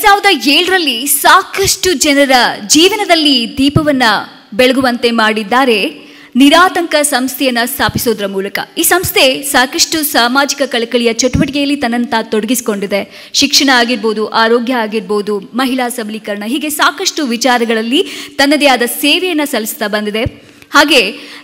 2007ರಲ್ಲಿ ಸಾಕಷ್ಟು ಜನರ ಜೀವನದಲ್ಲಿ ದೀಪವನ್ನ ಬೆಳಗುವಂತೆ ಮಾಡಿದ್ದಾರೆ ನಿರಾತಂಕ ಸಂಸ್ಥೆಯನ್ನು ಸ್ಥಾಪಿಸೋದ್ರ ಮೂಲಕ. ಈ ಸಂಸ್ಥೆ ಸಾಕಷ್ಟು ಸಾಮಾಜಿಕ ಕಳಕಳಿಯ ಚಟುವಟಿಕೆಯಲ್ಲಿ ತನ್ನನ್ನು ತೊಡಗಿಸಿಕೊಂಡಿದೆ. ಶಿಕ್ಷಣ ಆಗಿರ್ಬೋದು, ಆರೋಗ್ಯ ಆಗಿರ್ಬೋದು, ಮಹಿಳಾ ಸಬಲೀಕರಣ, ಹೀಗೆ ಸಾಕಷ್ಟು ವಿಚಾರಗಳಲ್ಲಿ ತನ್ನದೇ ಆದ ಸೇವೆಯನ್ನು ಸಲ್ಲಿಸ್ತಾ ಬಂದಿದೆ. ಹಾಗೆ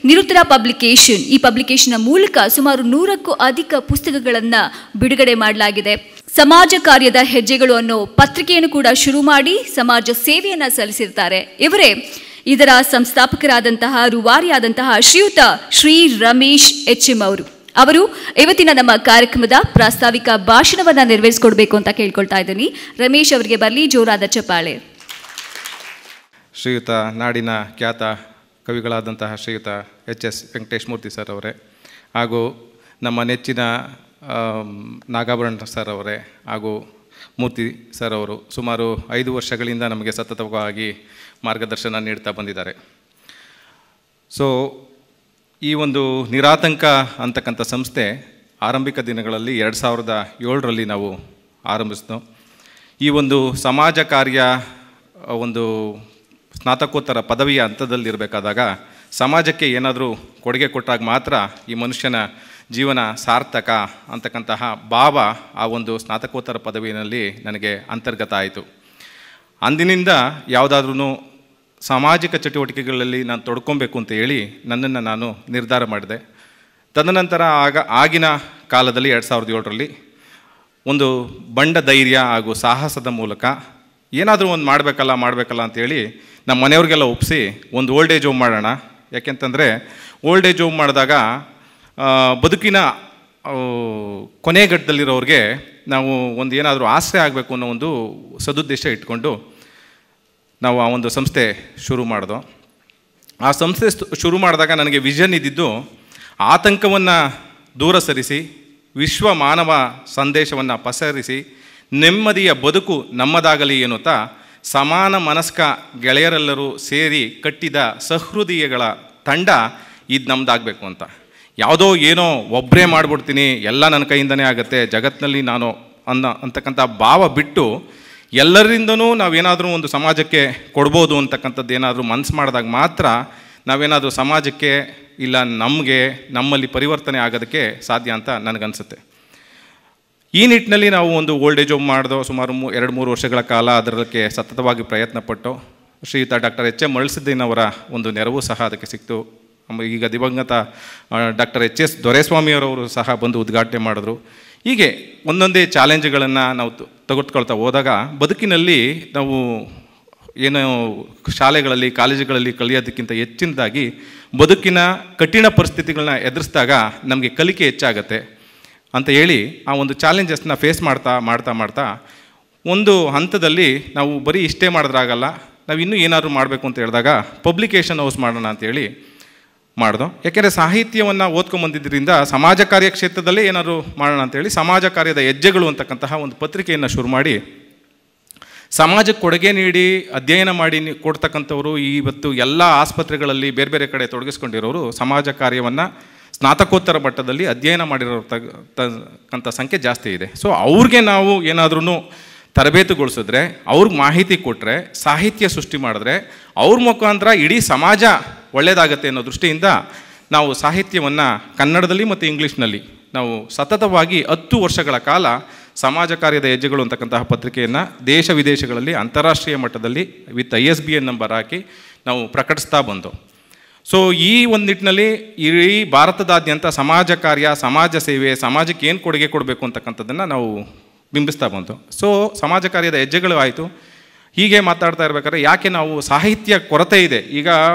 ನಿರುತ್ತರ ಪಬ್ಲಿಕೇಶನ್, ಈ ಪಬ್ಲಿಕೇಶನ್ನ ಮೂಲಕ ಸುಮಾರು 100ಕ್ಕೂ ಅಧಿಕ ಪುಸ್ತಕಗಳನ್ನು ಬಿಡುಗಡೆ ಮಾಡಲಾಗಿದೆ. ಸಮಾಜ ಕಾರ್ಯದ ಹೆಜ್ಜೆಗಳು ಅನ್ನೋ ಪತ್ರಿಕೆಯನ್ನು ಕೂಡ ಶುರು ಮಾಡಿ ಸಮಾಜ ಸೇವೆಯನ್ನು ಸಲ್ಲಿಸಿರ್ತಾರೆ. ಇವರೇ ಇದರ ಸಂಸ್ಥಾಪಕರಾದಂತಹ, ರೂವಾರಿಯಾದಂತಹ ಶ್ರೀಯುತ ಶ್ರೀ ರಮೇಶ್ HM ಅವರು ಇವತ್ತಿನ ನಮ್ಮ ಕಾರ್ಯಕ್ರಮದ ಪ್ರಾಸ್ತಾವಿಕ ಭಾಷಣವನ್ನು ನೆರವೇರಿಸಿಕೊಡ್ಬೇಕು ಅಂತ ಕೇಳ್ಕೊಳ್ತಾ ಇದ್ದೀನಿ. ರಮೇಶ್ ಅವರಿಗೆ ಬರಲಿ ಜೋರಾದ ಚಪ್ಪಾಳೆ. ಶ್ರೀಯುತ ನಾಡಿನ ಖ್ಯಾತ ಕವಿಗಳಾದಂತಹ ಶ್ರೀಯುತ HS ವೆಂಕಟೇಶ್ ಮೂರ್ತಿ ಸರ್ ಅವರೇ, ಹಾಗೂ ನಮ್ಮ ನೆಚ್ಚಿನ ನಾಗಾಭರಣ ಸರ್ ಅವರೇ ಹಾಗೂ ಮೂರ್ತಿ ಸರ್ ಅವರು ಸುಮಾರು 5 ವರ್ಷಗಳಿಂದ ನಮಗೆ ಸತತವಾಗಿ ಮಾರ್ಗದರ್ಶನ ನೀಡ್ತಾ ಬಂದಿದ್ದಾರೆ. ಸೊ ಈ ಒಂದು ನಿರಾತಂಕ ಅಂತಕ್ಕಂಥ ಸಂಸ್ಥೆ ಆರಂಭಿಕ ದಿನಗಳಲ್ಲಿ 2007ರಲ್ಲಿ ನಾವು ಆರಂಭಿಸಿದ್ವು. ಈ ಒಂದು ಸಮಾಜ ಕಾರ್ಯ ಒಂದು ಸ್ನಾತಕೋತ್ತರ ಪದವಿಯ ಹಂತದಲ್ಲಿರಬೇಕಾದಾಗ ಸಮಾಜಕ್ಕೆ ಏನಾದರೂ ಕೊಡುಗೆ ಕೊಟ್ಟಾಗ ಮಾತ್ರ ಈ ಮನುಷ್ಯನ ಜೀವನ ಸಾರ್ಥಕ ಅಂತಕ್ಕಂತಹ ಭಾವ ಆ ಒಂದು ಸ್ನಾತಕೋತ್ತರ ಪದವಿಯಲ್ಲಿ ನನಗೆ ಅಂತರ್ಗತ ಆಯಿತು. ಅಂದಿನಿಂದ ಯಾವುದಾದ್ರೂ ಸಾಮಾಜಿಕ ಚಟುವಟಿಕೆಗಳಲ್ಲಿ ನಾನು ತೊಡ್ಕೊಬೇಕು ಅಂತ ಹೇಳಿ ನನ್ನನ್ನು ನಾನು ನಿರ್ಧಾರ ಮಾಡಿದೆ. ತದನಂತರ ಆಗಿನ ಕಾಲದಲ್ಲಿ 2007ರಲ್ಲಿ ಒಂದು ಬಂಡ ಧೈರ್ಯ ಹಾಗೂ ಸಾಹಸದ ಮೂಲಕ ಏನಾದರೂ ಒಂದು ಮಾಡಬೇಕಲ್ಲ ಅಂತೇಳಿ ನಮ್ಮ ಮನೆಯವ್ರಿಗೆಲ್ಲ ಒಪ್ಪಿಸಿ ಒಂದು ಓಲ್ಡ್ ಏಜ್ ಹೋಮ್ ಮಾಡೋಣ. ಯಾಕೆಂತಂದರೆ ಓಲ್ಡ್ ಏಜ್ ಹೋಮ್ ಮಾಡಿದಾಗ ಬದುಕಿನ ಕೊನೆಘಟ್ಟದಲ್ಲಿರೋರಿಗೆ ನಾವು ಒಂದು ಏನಾದರೂ ಆಶ್ರಯ ಆಗಬೇಕು ಅನ್ನೋ ಒಂದು ಸದುದ್ದೇಶ ಇಟ್ಕೊಂಡು ನಾವು ಆ ಒಂದು ಸಂಸ್ಥೆ ಶುರು ಮಾಡಿದೋ. ಆ ಸಂಸ್ಥೆ ಶುರು ಮಾಡಿದಾಗ ನನಗೆ ವಿಷನ್ ಇದ್ದಿದ್ದು ಆತಂಕವನ್ನು ದೂರ ಸರಿಸಿ ವಿಶ್ವ ಮಾನವ ಸಂದೇಶವನ್ನು ಪಸರಿಸಿ ನೆಮ್ಮದಿಯ ಬದುಕು ನಮ್ಮದಾಗಲಿ ಎನ್ನುತ್ತಾ ಸಮಾನ ಮನಸ್ಕ ಗೆಳೆಯರೆಲ್ಲರೂ ಸೇರಿ ಕಟ್ಟಿದ ಸಹೃದಯಗಳ ತಂಡ ಇದು ನಮ್ಮದಾಗಬೇಕು ಅಂತ. ಯಾವುದೋ ಏನೋ ಒಬ್ಬರೇ ಮಾಡಿಬಿಡ್ತೀನಿ, ಎಲ್ಲ ನನ್ನ ಕೈಯಿಂದನೇ ಆಗುತ್ತೆ, ಜಗತ್ತಿನಲ್ಲಿ ನಾನು ಅಂತಕ್ಕಂಥ ಭಾವ ಬಿಟ್ಟು ಎಲ್ಲರಿಂದನೂ ನಾವೇನಾದರೂ ಒಂದು ಸಮಾಜಕ್ಕೆ ಕೊಡ್ಬೋದು ಅಂತಕ್ಕಂಥದ್ದು ಏನಾದರೂ ಮನಸ್ಸು ಮಾಡಿದಾಗ ಮಾತ್ರ ನಾವೇನಾದರೂ ಸಮಾಜಕ್ಕೆ ಇಲ್ಲ ನಮ್ಮಲ್ಲಿ ಪರಿವರ್ತನೆ ಆಗೋದಕ್ಕೆ ಸಾಧ್ಯ ಅಂತ ನನಗನ್ಸುತ್ತೆ. ಈ ನಿಟ್ಟಿನಲ್ಲಿ ನಾವು ಒಂದು ಓಲ್ಡ್ ಏಜ್ ಹೋಮ್ ಮಾಡಿದೋ. ಸುಮಾರು 2-3 ವರ್ಷಗಳ ಕಾಲ ಅದಕ್ಕೆ ಸತತವಾಗಿ ಪ್ರಯತ್ನಪಟ್ಟು ಶ್ರೀಯುತ ಡಾಕ್ಟರ್ HM ಮರಳಸಿದ್ದೇನವರ ಒಂದು ನೆರವು ಸಹ ಅದಕ್ಕೆ ಸಿಕ್ತು. ಈಗ ದಿವಂಗತ ಡಾಕ್ಟರ್ HS ದೊರೆಸ್ವಾಮಿಯವರವರು ಸಹ ಬಂದು ಉದ್ಘಾಟನೆ ಮಾಡಿದ್ರು. ಹೀಗೆ ಒಂದೊಂದೇ ಚಾಲೆಂಜ್ಗಳನ್ನು ನಾವು ತೆಗೆದುಕೊಳ್ತಾ ಹೋದಾಗ ಬದುಕಿನಲ್ಲಿ ನಾವು ಏನೋ ಶಾಲೆಗಳಲ್ಲಿ ಕಾಲೇಜುಗಳಲ್ಲಿ ಕಲಿಯೋದಕ್ಕಿಂತ ಹೆಚ್ಚಿನದಾಗಿ ಬದುಕಿನ ಕಠಿಣ ಪರಿಸ್ಥಿತಿಗಳನ್ನ ಎದುರಿಸಿದಾಗ ನಮಗೆ ಕಲಿಕೆ ಹೆಚ್ಚಾಗತ್ತೆ ಅಂತ ಹೇಳಿ ಆ ಒಂದು ಚಾಲೆಂಜಸ್ನ ಫೇಸ್ ಮಾಡ್ತಾ ಒಂದು ಹಂತದಲ್ಲಿ ನಾವು ಬರೀ ಇಷ್ಟೇ ಮಾಡಿದ್ರಾಗಲ್ಲ, ನಾವು ಇನ್ನೂ ಏನಾದರೂ ಮಾಡಬೇಕು ಅಂತ ಹೇಳಿದಾಗ ಪಬ್ಲಿಕೇಶನ್ ಹೌಸ್ ಮಾಡೋಣ ಅಂತೇಳಿ ಮಾಡಿದೋ. ಯಾಕೆಂದರೆ ಸಾಹಿತ್ಯವನ್ನು ಓದ್ಕೊಂಬಂದಿದ್ದರಿಂದ ಸಮಾಜ ಕಾರ್ಯ ಕ್ಷೇತ್ರದಲ್ಲೇ ಏನಾದರೂ ಮಾಡೋಣ ಅಂತೇಳಿ ಸಮಾಜ ಕಾರ್ಯದ ಹೆಜ್ಜೆಗಳು ಅಂತಕ್ಕಂತಹ ಒಂದು ಪತ್ರಿಕೆಯನ್ನು ಶುರು ಮಾಡಿ ಸಮಾಜಕ್ಕೆ ಕೊಡುಗೆ ನೀಡಿ ಅಧ್ಯಯನ ಮಾಡಿ ಕೊಡ್ತಕ್ಕಂಥವರು ಇವತ್ತು ಎಲ್ಲ ಆಸ್ಪತ್ರೆಗಳಲ್ಲಿ ಬೇರೆ ಬೇರೆ ಕಡೆ ತೊಡಗಿಸ್ಕೊಂಡಿರೋರು ಸಮಾಜ ಕಾರ್ಯವನ್ನು ಸ್ನಾತಕೋತ್ತರ ಮಟ್ಟದಲ್ಲಿ ಅಧ್ಯಯನ ಮಾಡಿರೋತಕ್ಕಂಥ ಸಂಖ್ಯೆ ಜಾಸ್ತಿ ಇದೆ. ಸೊ ಅವ್ರಿಗೆ ನಾವು ಏನಾದ್ರೂ ತರಬೇತುಗೊಳಿಸಿದ್ರೆ, ಅವ್ರಿಗೆ ಮಾಹಿತಿ ಕೊಟ್ಟರೆ, ಸಾಹಿತ್ಯ ಸೃಷ್ಟಿ ಮಾಡಿದ್ರೆ ಅವ್ರ ಮುಖಾಂತರ ಇಡೀ ಸಮಾಜ ಒಳ್ಳೆಯದಾಗತ್ತೆ ಅನ್ನೋ ದೃಷ್ಟಿಯಿಂದ ನಾವು ಸಾಹಿತ್ಯವನ್ನು ಕನ್ನಡದಲ್ಲಿ ಮತ್ತು ಇಂಗ್ಲೀಷ್ನಲ್ಲಿ ನಾವು ಸತತವಾಗಿ 10 ವರ್ಷಗಳ ಕಾಲ ಸಮಾಜ ಕಾರ್ಯದ ಹೆಜ್ಜೆಗಳು ಅಂತಕ್ಕಂತಹ ಪತ್ರಿಕೆಯನ್ನು ದೇಶ ವಿದೇಶಗಳಲ್ಲಿ ಅಂತಾರಾಷ್ಟ್ರೀಯ ಮಟ್ಟದಲ್ಲಿ ವಿತ್ ISBN ನಂಬರ್ ಹಾಕಿ ನಾವು ಪ್ರಕಟಿಸ್ತಾ ಬಂದು. ಸೊ ಈ ಒಂದು ನಿಟ್ಟಿನಲ್ಲಿ ಇಡೀ ಭಾರತದಾದ್ಯಂತ ಸಮಾಜ ಕಾರ್ಯ, ಸಮಾಜ ಸೇವೆ, ಸಮಾಜಕ್ಕೆ ಏನು ಕೊಡುಗೆ ಕೊಡಬೇಕು ಅಂತಕ್ಕಂಥದ್ದನ್ನು ನಾವು ಬಿಂಬಿಸ್ತಾ ಬಂತು. ಸೊ ಸಮಾಜ ಕಾರ್ಯದ ಹೆಜ್ಜೆಗಳು ಆಯಿತು. ಹೀಗೆ ಮಾತಾಡ್ತಾ ಇರ್ಬೇಕಾದ್ರೆ ಯಾಕೆ ನಾವು ಸಾಹಿತ್ಯ ಕೊರತೆ ಇದೆ. ಈಗ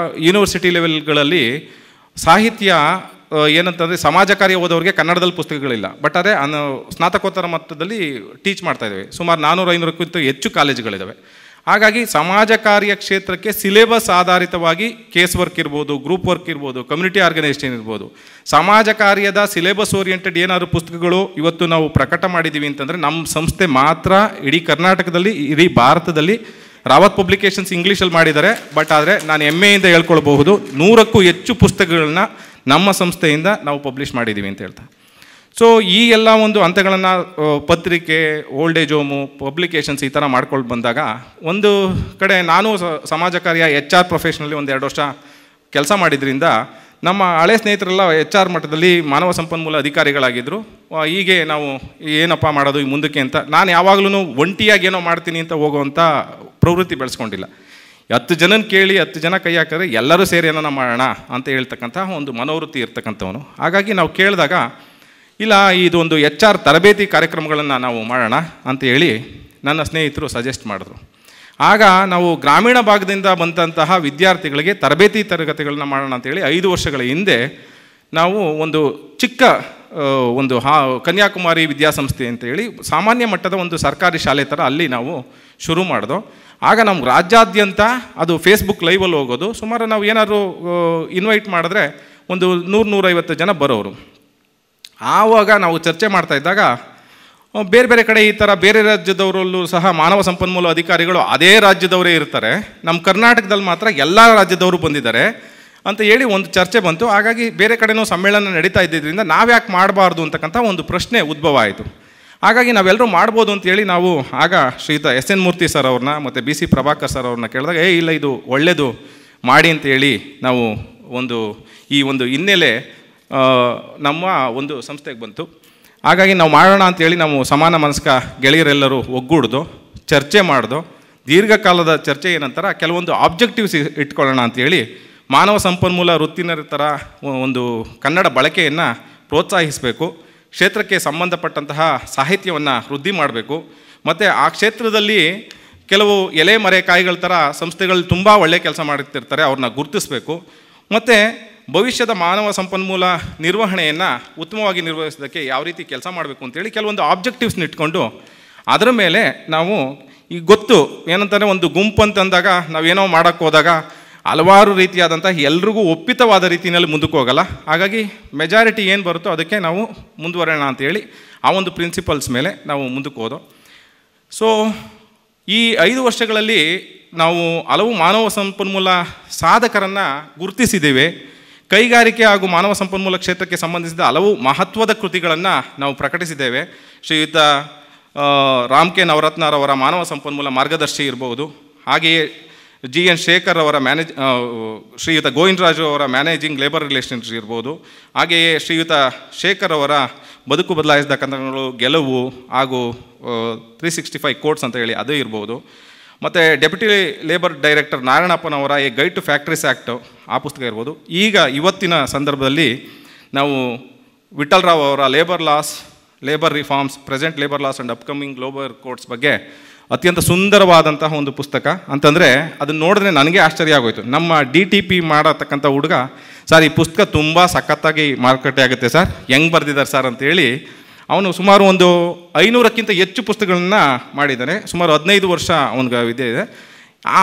ಯೂನಿವರ್ಸಿಟಿ ಲೆವೆಲ್ಗಳಲ್ಲಿ ಸಾಹಿತ್ಯ ಏನಂತಂದರೆ ಸಮಾಜ ಕಾರ್ಯ ಓದೋರಿಗೆ ಕನ್ನಡದಲ್ಲಿ ಪುಸ್ತಕಗಳಿಲ್ಲ, ಬಟ್ ಅದೇ ಸ್ನಾತಕೋತ್ತರ ಮಟ್ಟದಲ್ಲಿ ಟೀಚ್ ಮಾಡ್ತಾಯಿದ್ದೇವೆ. ಸುಮಾರು 400-500ಕ್ಕಿಂತ ಹೆಚ್ಚು ಕಾಲೇಜುಗಳಿದ್ದಾವೆ. ಹಾಗಾಗಿ ಸಮಾಜ ಕಾರ್ಯ ಕ್ಷೇತ್ರಕ್ಕೆ ಸಿಲೆಬಸ್ ಆಧಾರಿತವಾಗಿ ಕೇಸ್ ವರ್ಕ್ ಇರ್ಬೋದು, ಗ್ರೂಪ್ ವರ್ಕ್ ಇರ್ಬೋದು, ಕಮ್ಯುನಿಟಿ ಆರ್ಗನೈಸೇಷನ್ ಇರ್ಬೋದು, ಸಮಾಜ ಕಾರ್ಯದ ಸಿಲೆಬಸ್ ಓರಿಯೆಂಟೆಡ್ ಏನಾದರೂ ಪುಸ್ತಕಗಳು ಇವತ್ತು ನಾವು ಪ್ರಕಟ ಮಾಡಿದ್ದೀವಿ ಅಂತಂದರೆ ನಮ್ಮ ಸಂಸ್ಥೆ ಮಾತ್ರ ಇಡೀ ಕರ್ನಾಟಕದಲ್ಲಿ, ಇಡೀ ಭಾರತದಲ್ಲಿ. ರಾವತ್ ಪಬ್ಲಿಕೇಶನ್ಸ್ ಇಂಗ್ಲೀಷಲ್ಲಿ ಮಾಡಿದ್ದಾರೆ, ಬಟ್ ಆದರೆ ನಾನು ಹೆಮ್ಮೆಯಿಂದ ಹೇಳ್ಕೊಳ್ಬಹುದು 100ಕ್ಕೂ ಹೆಚ್ಚು ಪುಸ್ತಕಗಳನ್ನ ನಮ್ಮ ಸಂಸ್ಥೆಯಿಂದ ನಾವು ಪಬ್ಲಿಷ್ ಮಾಡಿದ್ದೀವಿ ಅಂತ ಹೇಳ್ತಾ. ಸೊ ಈ ಎಲ್ಲ ಒಂದು ಹಂತಗಳನ್ನು ಪತ್ರಿಕೆ, ಓಲ್ಡ್ ಏಜ್ ಹೋಮು, ಪಬ್ಲಿಕೇಶನ್ಸ್ ಈ ಥರ ಮಾಡ್ಕೊಂಡು ಬಂದಾಗ ಒಂದು ಕಡೆ ನಾನು ಸಮಾಜ ಕಾರ್ಯ HR ಪ್ರೊಫೆಷನಲ್ಲಿ ಒಂದು 2 ವರ್ಷ ಕೆಲಸ ಮಾಡಿದ್ರಿಂದ ನಮ್ಮ ಹಳೆ ಸ್ನೇಹಿತರೆಲ್ಲ HR ಮಟ್ಟದಲ್ಲಿ ಮಾನವ ಸಂಪನ್ಮೂಲ ಅಧಿಕಾರಿಗಳಾಗಿದ್ದರು. ಹೀಗೆ ನಾವು ಏನಪ್ಪ ಮಾಡೋದು ಈ ಮುಂದಕ್ಕೆ ಅಂತ ನಾನು ಯಾವಾಗಲೂ ಒಂಟಿಯಾಗಿ ಏನೋ ಮಾಡ್ತೀನಿ ಅಂತ ಹೋಗುವಂಥ ಪ್ರವೃತ್ತಿ ಬೆಳೆಸ್ಕೊಂಡಿಲ್ಲ. 10 ಜನನ ಕೇಳಿ 10 ಜನ ಕೈ ಹಾಕಿದ್ರೆ ಎಲ್ಲರೂ ಸೇರಿ ಏನೋ ಮಾಡೋಣ ಅಂತ ಹೇಳ್ತಕ್ಕಂಥ ಒಂದು ಮನೋವೃತ್ತಿ ಇರ್ತಕ್ಕಂಥವನು. ಹಾಗಾಗಿ ನಾವು ಕೇಳಿದಾಗ ಇಲ್ಲ ಇದು ಒಂದು HR ತರಬೇತಿ ಕಾರ್ಯಕ್ರಮಗಳನ್ನು ನಾವು ಮಾಡೋಣ ಅಂತ ಹೇಳಿ ನನ್ನ ಸ್ನೇಹಿತರು ಸಜೆಸ್ಟ್ ಮಾಡಿದ್ರು. ಆಗ ನಾವು ಗ್ರಾಮೀಣ ಭಾಗದಿಂದ ಬಂದಂತಹ ವಿದ್ಯಾರ್ಥಿಗಳಿಗೆ ತರಬೇತಿ ತರಗತಿಗಳನ್ನ ಮಾಡೋಣ ಅಂತೇಳಿ 5 ವರ್ಷಗಳ ಹಿಂದೆ ನಾವು ಒಂದು ಚಿಕ್ಕ ಒಂದು ಕನ್ಯಾಕುಮಾರಿ ವಿದ್ಯಾಸಂಸ್ಥೆ ಅಂತೇಳಿ ಸಾಮಾನ್ಯ ಮಟ್ಟದ ಒಂದು ಸರ್ಕಾರಿ ಶಾಲೆ ಥರ ಅಲ್ಲಿ ನಾವು ಶುರು ಮಾಡಿದೋ. ಆಗ ನಮ್ಮ ರಾಜ್ಯಾದ್ಯಂತ ಅದು ಫೇಸ್ಬುಕ್ ಲೈವಲ್ಲಿ ಹೋಗೋದು. ಸುಮಾರು ನಾವು ಏನಾದರೂ ಇನ್ವೈಟ್ ಮಾಡಿದ್ರೆ ಒಂದು 100-150 ಜನ ಬರೋರು. ಆವಾಗ ನಾವು ಚರ್ಚೆ ಮಾಡ್ತಾ ಇದ್ದಾಗ ಬೇರೆ ಬೇರೆ ಕಡೆ ಈ ಥರ ಬೇರೆ ರಾಜ್ಯದವರಲ್ಲೂ ಸಹ ಮಾನವ ಸಂಪನ್ಮೂಲ ಅಧಿಕಾರಿಗಳು ಅದೇ ರಾಜ್ಯದವರೇ ಇರ್ತಾರೆ, ನಮ್ಮ ಕರ್ನಾಟಕದಲ್ಲಿ ಮಾತ್ರ ಎಲ್ಲ ರಾಜ್ಯದವರು ಬಂದಿದ್ದಾರೆ ಅಂತ ಹೇಳಿ ಒಂದು ಚರ್ಚೆ ಬಂತು. ಹಾಗಾಗಿ ಬೇರೆ ಕಡೆನೂ ಸಮ್ಮೇಳನ ನಡೀತಾ ಇದ್ದಿದ್ದರಿಂದ ನಾವ್ಯಾಕೆ ಮಾಡಬಾರ್ದು ಅಂತಕ್ಕಂಥ ಒಂದು ಪ್ರಶ್ನೆ ಉದ್ಭವ ಆಯಿತು. ಹಾಗಾಗಿ ನಾವೆಲ್ಲರೂ ಮಾಡ್ಬೋದು ಅಂತೇಳಿ ನಾವು ಆಗ ಶ್ರೀಯುತ SN ಮೂರ್ತಿ ಸರ್ ಅವ್ರನ್ನ ಮತ್ತು BC ಪ್ರಭಾಕರ್ ಸರ್ ಅವ್ರನ್ನ ಕೇಳಿದಾಗ ಇಲ್ಲ ಇದು ಒಳ್ಳೆಯದು ಮಾಡಿ ಅಂತೇಳಿ ನಾವು ಈ ಒಂದು ಹಿನ್ನೆಲೆ ನಮ್ಮ ಒಂದು ಸಂಸ್ಥೆಗೆ ಬಂತು. ಹಾಗಾಗಿ ನಾವು ಮಾಡೋಣ ಅಂಥೇಳಿ ನಾವು ಸಮಾನ ಮನಸ್ಕ ಗೆಳೆಯರೆಲ್ಲರೂ ಒಗ್ಗೂಡ್ದು ಚರ್ಚೆ ಮಾಡ್ದು. ದೀರ್ಘಕಾಲದ ಚರ್ಚೆ ಏನಂತಾರೆ ಕೆಲವೊಂದು ಆಬ್ಜೆಕ್ಟಿವ್ಸ್ ಇಟ್ಕೊಳ್ಳೋಣ ಅಂಥೇಳಿ ಮಾನವ ಸಂಪನ್ಮೂಲ ವೃತ್ತಿನರ ಥರ ಒಂದು ಕನ್ನಡ ಬಳಕೆಯನ್ನು ಪ್ರೋತ್ಸಾಹಿಸಬೇಕು, ಕ್ಷೇತ್ರಕ್ಕೆ ಸಂಬಂಧಪಟ್ಟಂತಹ ಸಾಹಿತ್ಯವನ್ನು ವೃದ್ಧಿ ಮಾಡಬೇಕು, ಮತ್ತು ಆ ಕ್ಷೇತ್ರದಲ್ಲಿ ಕೆಲವು ಎಲೆ ಮರೆ ಕಾಯಿಗಳ ಥರ ಸಂಸ್ಥೆಗಳು ತುಂಬ ಒಳ್ಳೆಯ ಕೆಲಸ ಮಾಡ್ತಿರ್ತಾರೆ, ಅವ್ರನ್ನ ಗುರುತಿಸಬೇಕು, ಮತ್ತು ಭವಿಷ್ಯದ ಮಾನವ ಸಂಪನ್ಮೂಲ ನಿರ್ವಹಣೆಯನ್ನು ಉತ್ತಮವಾಗಿ ನಿರ್ವಹಿಸೋದಕ್ಕೆ ಯಾವ ರೀತಿ ಕೆಲಸ ಮಾಡಬೇಕು ಅಂತೇಳಿ ಕೆಲವೊಂದು ಆಬ್ಜೆಕ್ಟಿವ್ಸ್ನ ಇಟ್ಕೊಂಡು ಅದರ ಮೇಲೆ ನಾವು ಈಗ ಗೊತ್ತು ಏನಂತಾರೆ ಒಂದು ಗುಂಪು ಅಂತಂದಾಗ ನಾವೇನೋ ಮಾಡೋಕ್ಕೆ ಹೋದಾಗ ಹಲವಾರು ರೀತಿಯಾದಂಥ ಎಲ್ರಿಗೂ ಒಪ್ಪಿತವಾದ ರೀತಿಯಲ್ಲಿ ಮುಂದಕ್ಕೆ ಹೋಗಲ್ಲ. ಹಾಗಾಗಿ ಮೆಜಾರಿಟಿ ಏನು ಬರುತ್ತೋ ಅದಕ್ಕೆ ನಾವು ಮುಂದುವರೋಣ ಅಂತೇಳಿ ಆ ಒಂದು ಪ್ರಿನ್ಸಿಪಲ್ಸ್ ಮೇಲೆ ನಾವು ಮುಂದಕ್ಕೆ ಹೋದೋ. ಸೊ ಈ 5 ವರ್ಷಗಳಲ್ಲಿ ನಾವು ಹಲವು ಮಾನವ ಸಂಪನ್ಮೂಲ ಸಾಧಕರನ್ನು ಗುರುತಿಸಿದ್ದೇವೆ. ಕೈಗಾರಿಕೆ ಹಾಗೂ ಮಾನವ ಸಂಪನ್ಮೂಲ ಕ್ಷೇತ್ರಕ್ಕೆ ಸಂಬಂಧಿಸಿದ ಹಲವು ಮಹತ್ವದ ಕೃತಿಗಳನ್ನು ನಾವು ಪ್ರಕಟಿಸಿದ್ದೇವೆ. ಶ್ರೀಯುತ ರಾಮ್.ಕೆ. ನವರತ್ನರವರ ಮಾನವ ಸಂಪನ್ಮೂಲ ಮಾರ್ಗದರ್ಶಿ ಇರ್ಬೋದು, ಹಾಗೆಯೇ GN ಶೇಖರ್ ಅವರ ಶ್ರೀಯುತ ಗೋವಿಂದರಾಜು ಅವರ ಮ್ಯಾನೇಜಿಂಗ್ ಲೇಬರ್ ರಿಲೇಷನ್ಸ್ ಇರ್ಬೋದು, ಹಾಗೆಯೇ ಶ್ರೀಯುತ ಶೇಖರ್ ಅವರ ಬದುಕು ಬದಲಾಯಿಸಿದ ಕನ್ನಡಗಳು, ಗೆಲುವು ಹಾಗೂ 365 ಕೋಟ್ಸ್ ಅಂತ ಹೇಳಿ ಅದು ಇರ್ಬೋದು, ಮತ್ತು ಡೆಪ್ಯೂಟಿ ಲೇಬರ್ ಡೈರೆಕ್ಟರ್ ನಾರಾಯಣಪ್ಪನವರ a guide to factories act ಆ ಪುಸ್ತಕ ಇರ್ಬೋದು. ಈಗ ಇವತ್ತಿನ ಸಂದರ್ಭದಲ್ಲಿ ನಾವು ವಿಠಲ್ ರಾವ್ ಅವರ labour reforms, present labour laws and upcoming labour codes ಬಗ್ಗೆ ಅತ್ಯಂತ ಸುಂದರವಾದಂತಹ ಒಂದು ಪುಸ್ತಕ ಅಂತಂದರೆ ಅದನ್ನು ನೋಡಿದ್ರೆ ನನಗೆ ಆಶ್ಚರ್ಯ ಆಗೋಯ್ತು. ನಮ್ಮ DTP ಮಾಡತಕ್ಕಂಥ ಹುಡುಗ ಸರ್ ಈ ಪುಸ್ತಕ ತುಂಬ ಸಖತ್ತಾಗಿ ಮಾರುಕಟ್ಟೆ ಆಗುತ್ತೆ ಸರ್, ಹೆಂಗೆ ಬರೆದಿದ್ದಾರೆ ಸರ್ ಅಂತೇಳಿ ಅವನು ಸುಮಾರು ಒಂದು 500ಕ್ಕಿಂತ ಹೆಚ್ಚು ಪುಸ್ತಕಗಳನ್ನ ಮಾಡಿದ್ದಾನೆ. ಸುಮಾರು 15 ವರ್ಷ ಅವನಿಗೆ ವಿದ್ಯೆ ಇದೆ.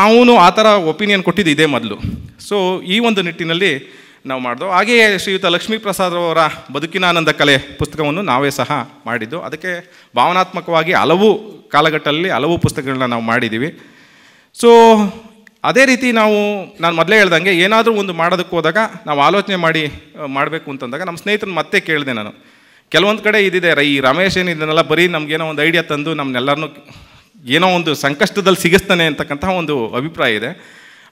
ಅವನು ಆ ಥರ ಒಪಿನಿಯನ್ ಕೊಟ್ಟಿದ್ದು ಇದೇ ಮೊದಲು. ಸೊ ಈ ಒಂದು ನಿಟ್ಟಿನಲ್ಲಿ ನಾವು ಮಾಡಿದೋ. ಹಾಗೆಯೇ ಶ್ರೀಯುತ ಲಕ್ಷ್ಮೀ ಪ್ರಸಾದ್ ಅವರ ಬದುಕಿನಾನಂದ ಕಲೆ ಪುಸ್ತಕವನ್ನು ನಾವೇ ಸಹ ಮಾಡಿದ್ದು. ಅದಕ್ಕೆ ಭಾವನಾತ್ಮಕವಾಗಿ ಹಲವು ಕಾಲಘಟ್ಟದಲ್ಲಿ ಹಲವು ಪುಸ್ತಕಗಳನ್ನ ನಾವು ಮಾಡಿದ್ದೀವಿ. ಸೊ ಅದೇ ರೀತಿ ನಾನು ಮೊದಲೇ ಹೇಳ್ದಂಗೆ ಏನಾದರೂ ಒಂದು ಮಾಡೋದಕ್ಕೆ ಹೋದಾಗ ನಾವು ಆಲೋಚನೆ ಮಾಡಬೇಕು ಅಂತಂದಾಗ ನಮ್ಮ ಸ್ನೇಹಿತರನ್ನ ಮತ್ತೆ ಕೇಳಿದೆ ನಾನು. ಕೆಲವೊಂದು ಕಡೆ ಇದಿದೆ ಈ ರಮೇಶ್ ಏನಿದನ್ನೆಲ್ಲ ಬರೀ ನಮಗೇನೋ ಒಂದು ಐಡಿಯಾ ತಂದು ನಮ್ಮನ್ನೆಲ್ಲರನ್ನೂ ಏನೋ ಒಂದು ಸಂಕಷ್ಟದಲ್ಲಿ ಸಿಗಿಸ್ತಾನೆ ಅಂತಕ್ಕಂಥ ಒಂದು ಅಭಿಪ್ರಾಯ ಇದೆ.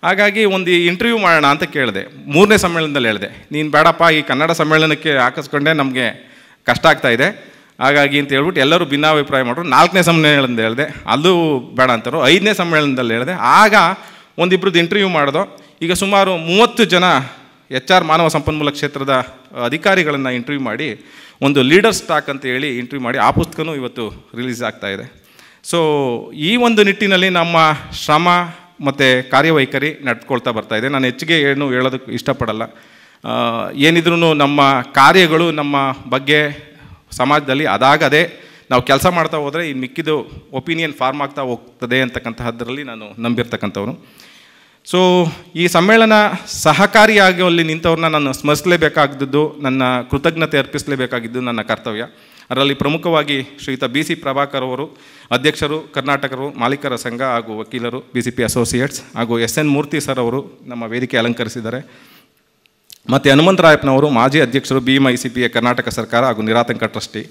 ಹಾಗಾಗಿ ಒಂದು ಇಂಟರ್ವ್ಯೂ ಮಾಡೋಣ ಅಂತ ಕೇಳಿದೆ. 3ನೇ ಸಮ್ಮೇಳನದಲ್ಲಿ ಹೇಳಿದೆ, ನೀನು ಬೇಡಪ್ಪ ಈ ಕನ್ನಡ ಸಮ್ಮೇಳನಕ್ಕೆ ಹಾಕಿಸ್ಕೊಂಡೆ ನಮಗೆ ಕಷ್ಟ ಆಗ್ತಾಯಿದೆ, ಹಾಗಾಗಿ ಅಂತ ಹೇಳ್ಬಿಟ್ಟು ಎಲ್ಲರೂ ಭಿನ್ನಾಭಿಪ್ರಾಯ ಮಾಡಿದ್ರು. 4ನೇ ಸಮ್ಮೇಳನದಲ್ಲಿ ಹೇಳಿದೆ, ಅಲ್ಲೂ ಬೇಡ ಅಂತಾರೋ. 5ನೇ ಸಮ್ಮೇಳನದಲ್ಲಿ ಹೇಳಿದೆ. ಆಗ ಒಂದಿಬ್ರದ್ದು ಇಂಟರ್ವ್ಯೂ ಮಾಡಿದೋ. ಈಗ ಸುಮಾರು 30 ಜನ HR ಮಾನವ ಸಂಪನ್ಮೂಲ ಕ್ಷೇತ್ರದ ಅಧಿಕಾರಿಗಳನ್ನು ಇಂಟರ್ವ್ಯೂ ಮಾಡಿ ಒಂದು ಲೀಡರ್ಸ್ ಟಾಕ್ ಅಂತ ಹೇಳಿ ಇಂಟರ್ವ್ಯೂ ಮಾಡಿ ಆ ಪುಸ್ತಕನೂ ಇವತ್ತು ರಿಲೀಸ್ ಆಗ್ತಾಯಿದೆ. ಸೊ ಈ ಒಂದು ನಿಟ್ಟಿನಲ್ಲಿ ನಮ್ಮ ಶ್ರಮ ಮತ್ತು ಕಾರ್ಯವೈಖರಿ ನಡ್ಕೊಳ್ತಾ ಬರ್ತಾಯಿದೆ. ನಾನು ಹೆಚ್ಚಿಗೆ ಏನು ಹೇಳೋದಕ್ಕೆ ಇಷ್ಟಪಡಲ್ಲ. ಏನಿದ್ರೂ ನಮ್ಮ ಕಾರ್ಯಗಳು ನಮ್ಮ ಬಗ್ಗೆ ಸಮಾಜದಲ್ಲಿ ಅದಾಗದೆ ನಾವು ಕೆಲಸ ಮಾಡ್ತಾ ಹೋದರೆ ಈ ಮಿಕ್ಕಿದು ಒಪಿನಿಯನ್ ಫಾರ್ಮ್ ಆಗ್ತಾ ಹೋಗ್ತದೆ ಅಂತಕ್ಕಂತಹದ್ರಲ್ಲಿ ನಾನು ನಂಬಿರ್ತಕ್ಕಂಥವನು. ಸೊ ಈ ಸಮ್ಮೇಳನ ಸಹಕಾರಿಯಾಗಿ ಅಲ್ಲಿ ನಿಂತವ್ರನ್ನ ನಾನು ಸ್ಮರಿಸಲೇಬೇಕಾಗಿದ್ದು, ನನ್ನ ಕೃತಜ್ಞತೆ ಅರ್ಪಿಸಲೇಬೇಕಾಗಿದ್ದು ನನ್ನ ಕರ್ತವ್ಯ. ಅದರಲ್ಲಿ ಪ್ರಮುಖವಾಗಿ ಶ್ರೀಯುತ BC ಪ್ರಭಾಕರ್ ಅವರು ಅಧ್ಯಕ್ಷರು, ಕರ್ನಾಟಕರು ಮಾಲೀಕರ ಸಂಘ ಹಾಗೂ ವಕೀಲರು BCP ಅಸೋಸಿಯೇಟ್ಸ್, ಹಾಗೂ SN ಮೂರ್ತಿ ಸರ್ ಅವರು ನಮ್ಮ ವೇದಿಕೆ ಅಲಂಕರಿಸಿದ್ದಾರೆ. ಮತ್ತು ಹನುಮಂತರಾಯಪ್ಪನವರು ಮಾಜಿ ಅಧ್ಯಕ್ಷರು BMICPA ಕರ್ನಾಟಕ ಸರ್ಕಾರ ಹಾಗೂ ನಿರಾತಂಕ ಟ್ರಸ್ಟಿ.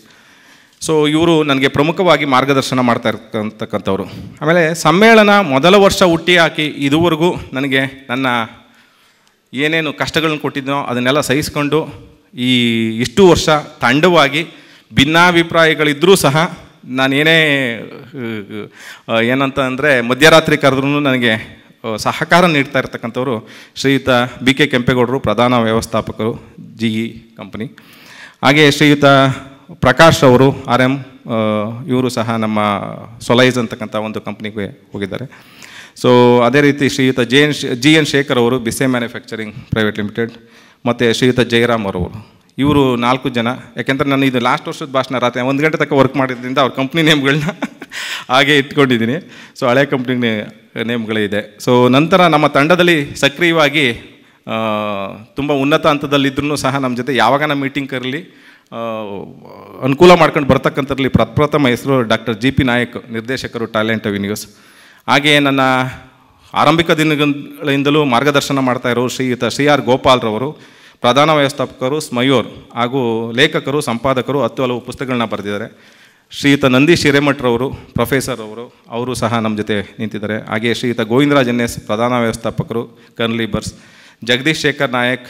ಸೊ ಇವರು ನನಗೆ ಪ್ರಮುಖವಾಗಿ ಮಾರ್ಗದರ್ಶನ ಮಾಡ್ತಾ ಇರ್ತಕ್ಕಂಥವ್ರು. ಆಮೇಲೆ ಸಮ್ಮೇಳನ ಮೊದಲ ವರ್ಷ ಹುಟ್ಟಿ ಹಾಕಿ ಇದುವರೆಗೂ ನನಗೆ ನನ್ನ ಏನೇನು ಕಷ್ಟಗಳನ್ನ ಕೊಟ್ಟಿದ್ದನೋ ಅದನ್ನೆಲ್ಲ ಸಹಿಸ್ಕೊಂಡು ಇಷ್ಟು ವರ್ಷ ತಂಡವಾಗಿ ಭಿನ್ನಾಭಿಪ್ರಾಯಗಳಿದ್ದರೂ ಸಹ ನಾನೇನೇ ಏನಂತ ಅಂದರೆ ಮಧ್ಯರಾತ್ರಿ ಕರೆದ್ರೂ ನನಗೆ ಸಹಕಾರ ನೀಡ್ತಾ ಇರ್ತಕ್ಕಂಥವ್ರು ಶ್ರೀಯುತ BK ಕೆಂಪೇಗೌಡರು, ಪ್ರಧಾನ ವ್ಯವಸ್ಥಾಪಕರು GE ಕಂಪನಿ. ಹಾಗೆ ಶ್ರೀಯುತ ಪ್ರಕಾಶ್ ಅವರು RM, ಇವರು ಸಹ ನಮ್ಮ ಸೊಲೈಸ್ ಅಂತಕ್ಕಂಥ ಒಂದು ಕಂಪ್ನಿಗೆ ಹೋಗಿದ್ದಾರೆ. ಸೊ ಅದೇ ರೀತಿ ಶ್ರೀಯುತ GN ಶೇಖರ್ ಅವರು ಬಿಸೆ ಮ್ಯಾನುಫ್ಯಾಕ್ಚರಿಂಗ್ ಪ್ರೈವೇಟ್ ಲಿಮಿಟೆಡ್, ಮತ್ತು ಶ್ರೀಯುತ ಜಯರಾಮ್ ಅವರು. ಇವರು 4 ಜನ. ಯಾಕೆಂದರೆ ನಾನು ಇದು ಲಾಸ್ಟ್ ವರ್ಷದ ಭಾಷಣ ರಾತ್ರಿ 1 ಗಂಟೆ ತನಕ ವರ್ಕ್ ಮಾಡಿದ್ರಿಂದ ಅವ್ರ ಕಂಪ್ನಿ ನೇಮ್ಗಳನ್ನ ಹಾಗೆ ಇಟ್ಕೊಂಡಿದ್ದೀನಿ. ಸೊ ಹಳೆ ಕಂಪ್ನಿ ನೇಮ್ಗಳಿದೆ. ಸೊ ನಂತರ ನಮ್ಮ ತಂಡದಲ್ಲಿ ಸಕ್ರಿಯವಾಗಿ ತುಂಬ ಉನ್ನತ ಹಂತದಲ್ಲಿದ್ದರೂ ಸಹ ನಮ್ಮ ಜೊತೆ ಯಾವಾಗ ನಮ್ಮ ಮೀಟಿಂಗ್ ಕರಲಿ ಅನುಕೂಲ ಮಾಡ್ಕೊಂಡು ಬರ್ತಕ್ಕಂಥದ್ರಲ್ಲಿ ಪ್ರಪ್ರಥಮ ಹೆಸರು ಡಾಕ್ಟರ್ GP ನಾಯಕ್, ನಿರ್ದೇಶಕರು ಟ್ಯಾಲೆಂಟ್ ಅವೆನ್ಯೂಸ್. ಹಾಗೆಯೇ ನನ್ನ ಆರಂಭಿಕ ದಿನಗಳಿಂದಲೂ ಮಾರ್ಗದರ್ಶನ ಮಾಡ್ತಾ ಇರೋ ಶ್ರೀಯುತ CR ಗೋಪಾಲ್ರವರು, ಪ್ರಧಾನ ವ್ಯವಸ್ಥಾಪಕರು ಸ್ಮಯೂರ್ ಹಾಗೂ ಲೇಖಕರು, ಸಂಪಾದಕರು, 10 ಹಲವು ಪುಸ್ತಕಗಳನ್ನ ಬರೆದಿದ್ದಾರೆ. ಶ್ರೀಯುತ ನಂದೀಶ್ ಹಿರೇಮಠರವರು, ಪ್ರೊಫೆಸರ್ ಅವರು ಸಹ ನಮ್ಮ ಜೊತೆ ನಿಂತಿದ್ದಾರೆ. ಹಾಗೆ ಶ್ರೀಯುತ ಗೋವಿಂದರಾಜ್ NS, ಪ್ರಧಾನ ವ್ಯವಸ್ಥಾಪಕರು, ಕರ್ನಲ್ ಬರ್ಸ್. ಜಗದೀಶ್ ಶೇಖರ್ ನಾಯಕ್,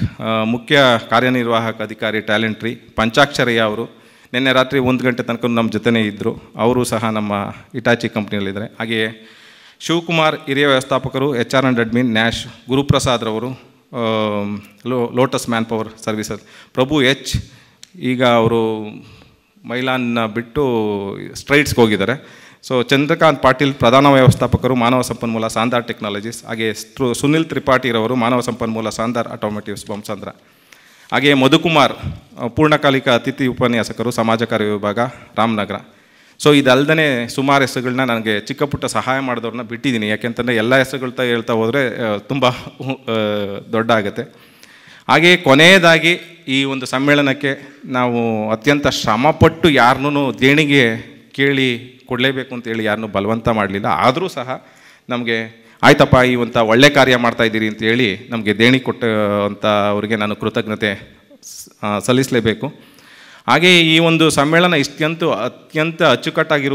ಮುಖ್ಯ ಕಾರ್ಯನಿರ್ವಾಹಕ ಅಧಿಕಾರಿ, ಟ್ಯಾಲೆಂಟ್ರಿ. ಪಂಚಾಕ್ಷರಯ್ಯ ಅವರು ನಿನ್ನೆ ರಾತ್ರಿ 1 ಗಂಟೆ ತನಕ ನಮ್ಮ ಜೊತೆನೇ ಇದ್ದರು, ಅವರು ಸಹ ನಮ್ಮ ಇಟಾಚಿ ಕಂಪ್ನಿಯಲ್ಲಿದ್ದಾರೆ. ಹಾಗೆಯೇ ಶಿವಕುಮಾರ್, ಹಿರಿಯ ವ್ಯವಸ್ಥಾಪಕರು, HR ಆ್ಯಂಡ್ ಅಡ್ಮಿನ್, ನ್ಯಾಶ್. ಗುರುಪ್ರಸಾದ್ರವರು, lotus manpower services. Prabhu H, ಈಗ ಅವರು ಮೈಲಾನ್ನ ಬಿಟ್ಟು ಸ್ಟ್ರೈಟ್ಸ್ಗೆ ಹೋಗಿದ್ದಾರೆ. ಸೊ ಚಂದ್ರಕಾಂತ್ ಪಾಟೀಲ್, ಪ್ರಧಾನ ವ್ಯವಸ್ಥಾಪಕರು, ಮಾನವ ಸಂಪನ್ಮೂಲ, ಸಾಂದಾರ್ ಟೆಕ್ನಾಲಜೀಸ್. ಹಾಗೆ ಸುನಿಲ್ ತ್ರಿಪಾಠಿರವರು, ಮಾನವ ಸಂಪನ್ಮೂಲ, ಸಾಂದಾರ್ ಆಟೋಮೇಟಿವ್ಸ್, ಬೊಮ್ಮಸಂದ್ರ. ಹಾಗೆಯೇ ಮಧುಕುಮಾರ್, ಪೂರ್ಣಕಾಲಿಕ ಅತಿಥಿ ಉಪನ್ಯಾಸಕರು, ಸಮಾಜ ಕಾರ್ಯ ವಿಭಾಗ, ರಾಮನಗರ. ಸೊ ಇದಲ್ಲದೆ ಸುಮಾರು ಹೆಸರುಗಳನ್ನ ನನಗೆ ಚಿಕ್ಕ ಪುಟ್ಟ ಸಹಾಯ ಮಾಡಿದವ್ರನ್ನ ಬಿಟ್ಟಿದ್ದೀನಿ. ಯಾಕೆಂತಂದರೆ ಎಲ್ಲ ಹೆಸರುಗಳ್ತಾ ಹೇಳ್ತಾ ಹೋದರೆ ತುಂಬ ದೊಡ್ಡ ಆಗುತ್ತೆ. ಹಾಗೆಯೇ ಕೊನೆಯದಾಗಿ ಈ ಒಂದು ಸಮ್ಮೇಳನಕ್ಕೆ ನಾವು ಅತ್ಯಂತ ಶ್ರಮಪಟ್ಟು ಯಾರನ್ನೂ ದೇಣಿಗೆ ಕೇಳಿ ಕೊಡಲೇಬೇಕು ಅಂತೇಳಿ ಯಾರನ್ನೂ ಬಲವಂತ ಮಾಡಲಿಲ್ಲ. ಆದರೂ ಸಹ ನಮಗೆ ಆಯ್ತಪ್ಪ ಈ ಒಂದು ಒಳ್ಳೆ ಕಾರ್ಯ ಮಾಡ್ತಾಯಿದ್ದೀರಿ ಅಂತೇಳಿ ನಮಗೆ ದೇಣಿ ಕೊಟ್ಟಂಥ ಅವರಿಗೆ ನಾನು ಕೃತಜ್ಞತೆ ಸಲ್ಲಿಸಲೇಬೇಕು. ಹಾಗೆ ಈ ಒಂದು ಸಮ್ಮೇಳನ ಅತ್ಯಂತ ಅಚ್ಚುಕಟ್ಟಾಗಿ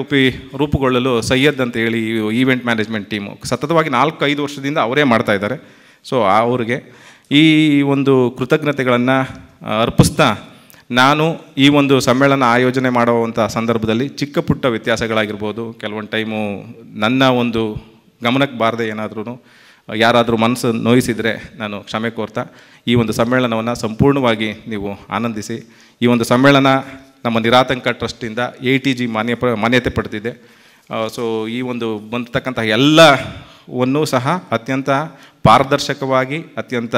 ರೂಪುಗೊಳ್ಳಲು ಸೈಯದ್ ಅಂತ ಹೇಳಿ ಈವೆಂಟ್ ಮ್ಯಾನೇಜ್ಮೆಂಟ್ ಟೀಮು ಸತತವಾಗಿ 4-5 ವರ್ಷದಿಂದ ಅವರೇ ಮಾಡ್ತಾಯಿದ್ದಾರೆ. ಸೊ ಅವ್ರಿಗೆ ಈ ಒಂದು ಕೃತಜ್ಞತೆಗಳನ್ನು ಅರ್ಪಿಸ್ತಾ ನಾನು ಈ ಒಂದು ಸಮ್ಮೇಳನ ಆಯೋಜನೆ ಮಾಡುವಂಥ ಸಂದರ್ಭದಲ್ಲಿ ಚಿಕ್ಕ ಪುಟ್ಟ ವ್ಯತ್ಯಾಸಗಳಾಗಿರ್ಬೋದು, ಕೆಲವೊಂದು ಟೈಮು ನನ್ನ ಒಂದು ಗಮನಕ್ಕೆ ಬಾರದೆ ಏನಾದ್ರೂ ಯಾರಾದರೂ ಮನಸ್ಸು ನೋಯಿಸಿದರೆ ನಾನು ಕ್ಷಮೆ ಕೋರ್ತಾ ಈ ಒಂದು ಸಮ್ಮೇಳನವನ್ನು ಸಂಪೂರ್ಣವಾಗಿ ನೀವು ಆನಂದಿಸಿ. ಈ ಒಂದು ಸಮ್ಮೇಳನ ನಮ್ಮ ನಿರಾತಂಕ ಟ್ರಸ್ಟಿಂದ ATG ಮಾನ್ಯತೆ ಪಡೆದಿದೆ. ಸೊ ಈ ಒಂದು ಬಂದತಕ್ಕಂಥ ಎಲ್ಲವನ್ನೂ ಸಹ ಅತ್ಯಂತ ಪಾರದರ್ಶಕವಾಗಿ, ಅತ್ಯಂತ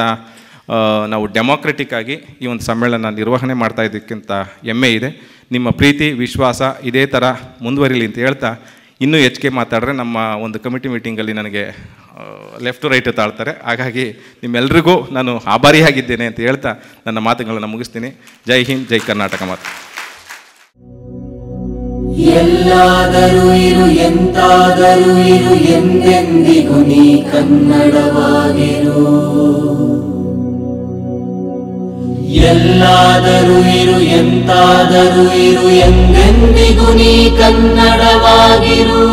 ನಾವು ಡೆಮೋಕ್ರೆಟಿಕ್ ಆಗಿ ಈ ಒಂದು ಸಮ್ಮೇಳನ ನಿರ್ವಹಣೆ ಮಾಡ್ತಾ ಇದ್ದಕ್ಕಿಂತ ಹೆಮ್ಮೆ ಇದೆ. ನಿಮ್ಮ ಪ್ರೀತಿ ವಿಶ್ವಾಸ ಇದೇ ಥರ ಮುಂದುವರಿಲಿ ಅಂತ ಹೇಳ್ತಾ, ಇನ್ನೂ ಹೆಚ್ಚಿಗೆ ಮಾತಾಡಿದ್ರೆ ನಮ್ಮ ಒಂದು ಕಮಿಟಿ ಮೀಟಿಂಗಲ್ಲಿ ನನಗೆ ಲೆಫ್ಟ್ ರೈಟ್ ತಾಳ್ತಾರೆ. ಹಾಗಾಗಿ ನಿಮ್ಮೆಲ್ರಿಗೂ ನಾನು ಆಭಾರಿಯಾಗಿದ್ದೇನೆ ಅಂತ ಹೇಳ್ತಾ ನನ್ನ ಮಾತುಗಳನ್ನು ಮುಗಿಸ್ತೀನಿ. ಜೈ ಹಿಂದ್, ಜೈ ಕರ್ನಾಟಕ. ಮಾತು ಎಲ್ಲಾದರೂ ಇರು, ಎಂತಾದರೂ ಇರು, ಎಂದೆಂದಿಗೂ ನೀ ಕನ್ನಡವಾಗಿರು. ಎಲ್ಲಾದರೂ ಇರು, ಎಂತಾದರೂ ಇರು, ಎಂದೆಂದಿಗೂ ನೀ ಕನ್ನಡವಾಗಿರು.